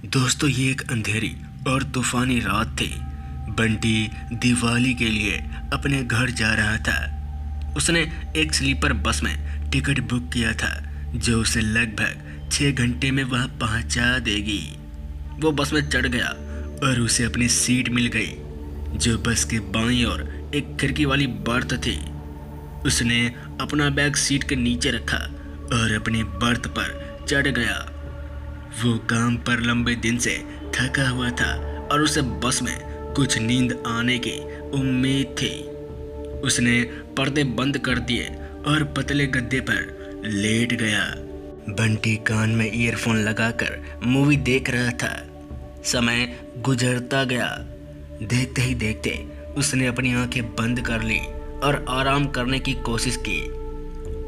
दोस्तों, ये एक अंधेरी और तूफानी रात थी। बंटी दिवाली के लिए अपने घर जा रहा था। उसने एक स्लीपर बस में टिकट बुक किया था जो उसे लगभग 6 घंटे में वहां पहुंचा देगी। वो बस में चढ़ गया और उसे अपनी सीट मिल गई जो बस के बाईं ओर एक खिड़की वाली बर्थ थी। उसने अपना बैग सीट के नीचे रखा और अपनी बर्थ पर चढ़ गया। वो काम पर लंबे दिन से थका हुआ था और उसे बस में कुछ नींद आने की उम्मीद थी। उसने पर्दे बंद कर दिए और पतले गद्दे पर लेट गया। बंटी कान में ईयरफोन लगाकर मूवी देख रहा था। समय गुजरता गया। देखते ही देखते उसने अपनी आंखें बंद कर ली और आराम करने की कोशिश की।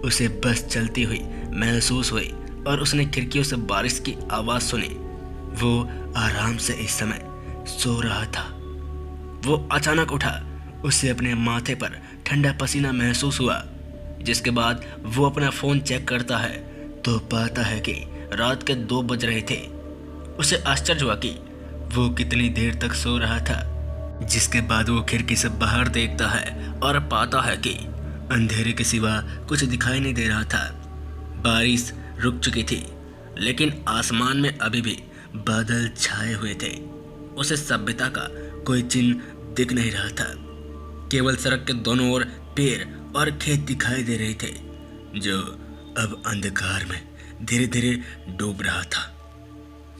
उसे बस चलती हुई महसूस हुई और उसने खिड़कियों से बारिश की आवाज़ सुनी। वो आराम से इस समय सो रहा था। वो अचानक उठा। उसे अपने माथे पर ठंडा पसीना महसूस हुआ। जिसके बाद वो अपना फ़ोन चेक करता है तो पाता है कि रात के 2 बज रहे थे। उसे आश्चर्य हुआ कि वो कितनी देर तक सो रहा था। जिसके बाद वो खिड़की से बाहर देखता है और पाता है कि अंधेरे के सिवा कुछ दिखाई नहीं दे रहा था। बारिश रुक चुकी थी लेकिन आसमान में अभी भी बादल छाए हुए थे। उसे सभ्यता का कोई चिन्ह दिख नहीं रहा था। केवल सड़क के दोनों ओर पेड़ और खेत दिखाई दे रहे थे जो अब अंधकार में धीरे धीरे डूब रहा था।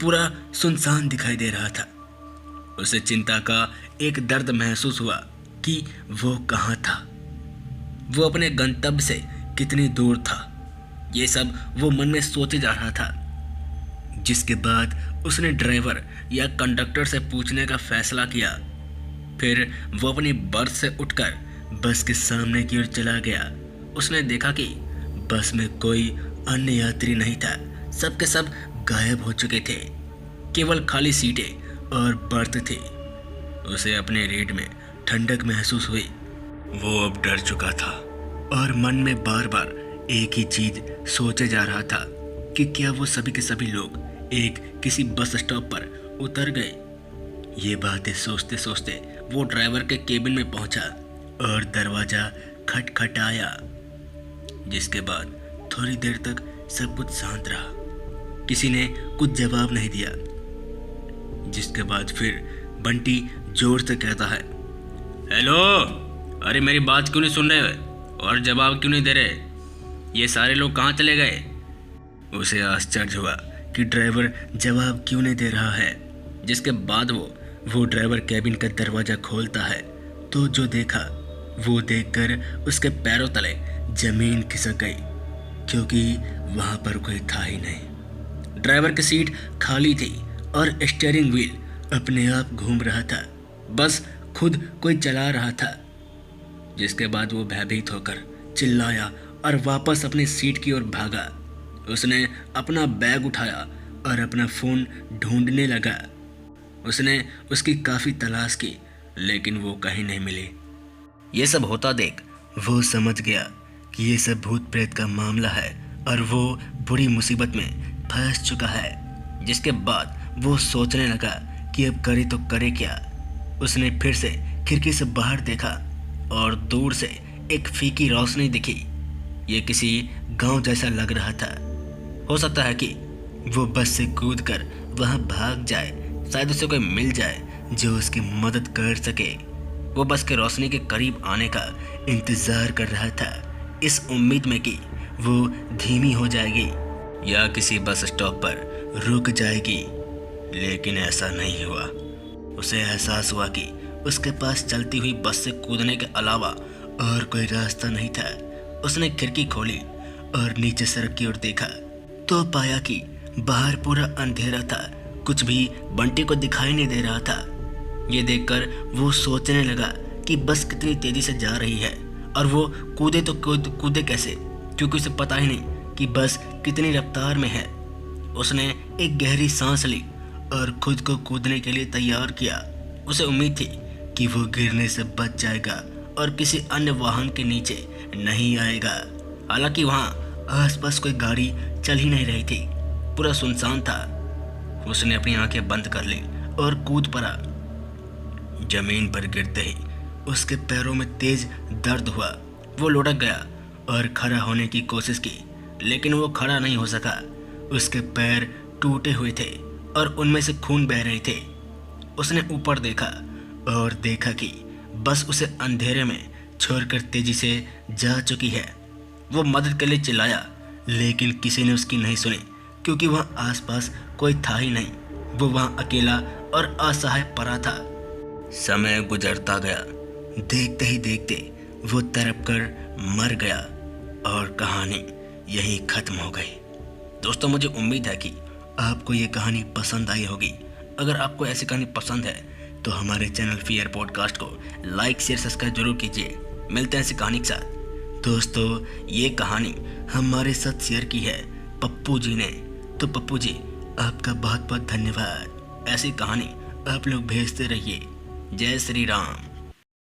पूरा सुनसान दिखाई दे रहा था। उसे चिंता का एक दर्द महसूस हुआ कि वो कहाँ था। वो अपने गंतव्य से कितनी दूर था। ये सब वो मन में सोचे जा रहा था। जिसके बाद उसने ड्राइवर या कंडक्टर से पूछने का फैसला किया। फिर वो अपनी बर्थ से उठकर बस के सामने की ओर चला गया। उसने देखा कि बस में कोई अन्य यात्री नहीं था। सब के सब गायब हो चुके थे। केवल खाली सीटें और बर्थ थी। उसे अपने रीढ़ में ठंडक महसूस हुई। वो अब डर चुका था और मन में बार बार एक ही चीज सोचे जा रहा था कि क्या वो सभी के सभी लोग एक किसी बस स्टॉप पर उतर गए। ये बातें सोचते सोचते वो ड्राइवर के केबिन में पहुंचा और दरवाजा खटखटाया। जिसके बाद थोड़ी देर तक सब कुछ शांत रहा। किसी ने कुछ जवाब नहीं दिया। जिसके बाद फिर बंटी जोर से कहता है, हेलो, अरे मेरी बात क्यों नहीं सुन रहे और जवाब क्यों नहीं दे रहे? ये सारे लोग कहाँ चले गए? उसे आश्चर्य हुआ कि ड्राइवर जवाब क्यों नहीं दे रहा है। जिसके बाद वो ड्राइवर कैबिन का दरवाज़ा खोलता है तो जो देखा वो देखकर उसके पैरों तले जमीन खिसक गई क्योंकि वहाँ पर कोई था ही नहीं। ड्राइवर की सीट खाली थी और स्टीयरिंग व्हील अपने आप घूम रहा था। बस खुद कोई चला रहा था। जिसके बाद वो भयभीत होकर चिल्लाया और वापस अपनी सीट की ओर भागा। उसने अपना बैग उठाया और अपना फ़ोन ढूंढने लगा। उसने उसकी काफ़ी तलाश की लेकिन वो कहीं नहीं मिली। ये सब होता देख वो समझ गया कि ये सब भूत प्रेत का मामला है और वो बुरी मुसीबत में फंस चुका है। जिसके बाद वो सोचने लगा कि अब करे तो करे क्या। उसने फिर से खिड़की से बाहर देखा और दूर से एक फीकी रोशनी दिखी। ये किसी गांव जैसा लग रहा था। हो सकता है कि वो बस से कूदकर वहां भाग जाए। शायद उसे कोई मिल जाए जो उसकी मदद कर सके। वो बस के रोशनी के करीब आने का इंतज़ार कर रहा था इस उम्मीद में कि वो धीमी हो जाएगी या किसी बस स्टॉप पर रुक जाएगी। लेकिन ऐसा नहीं हुआ। उसे एहसास हुआ कि उसके पास चलती हुई बस से कूदने के अलावा और कोई रास्ता नहीं था। उसने खिड़की खोली और नीचे सड़क की ओर देखा तो पाया कि बाहर पूरा अंधेरा था। कुछ भी बंटी को दिखाई नहीं दे रहा था। ये देखकर वो सोचने लगा कि बस कितनी तेजी से जा रही है और वो कूदे तो कूदे कैसे, क्योंकि उसे पता ही नहीं कि बस कितनी रफ्तार में है। उसने एक गहरी सांस ली और खुद को कूदने के लिए तैयार किया। उसे उम्मीद थी कि वो गिरने से बच जाएगा और किसी अन्य वाहन के नीचे नहीं आएगा। हालांकि वहाँ आसपास कोई गाड़ी चल ही नहीं रही थी। पूरा सुनसान था। उसने अपनी आंखें बंद कर ली और कूद पड़ा। जमीन पर गिरते ही उसके पैरों में तेज दर्द हुआ। वो लुढ़क गया और खड़ा होने की कोशिश की, लेकिन वो खड़ा नहीं हो सका। उसके पैर टूटे हुए थे और उनमें से खून बह रहे थे। उसने ऊपर देखा और देखा कि बस उसे अंधेरे में छोड़कर तेजी से जा चुकी है। वो मदद के लिए चिल्लाया, लेकिन किसी ने उसकी नहीं सुनी, क्योंकि वहाँ आसपास कोई था ही नहीं। वो वहाँ अकेला और असहाय पड़ा था। समय गुजरता गया। देखते ही देखते वो तड़प कर मर गया और कहानी यहीं खत्म हो गई। दोस्तों, मुझे उम्मीद है कि आपको ये कहानी पसंद आई होगी। अगर आपको ऐसी कहानी पसंद है तो हमारे चैनल फियर पॉडकास्ट को लाइक शेयर सब्सक्राइब जरूर कीजिए। मिलते हैं ऐसी कहानी के साथ। दोस्तों, ये कहानी हमारे साथ शेयर की है पप्पू जी ने। तो पप्पू जी, आपका बहुत बहुत धन्यवाद। ऐसी कहानी आप लोग भेजते रहिए। जय श्री राम।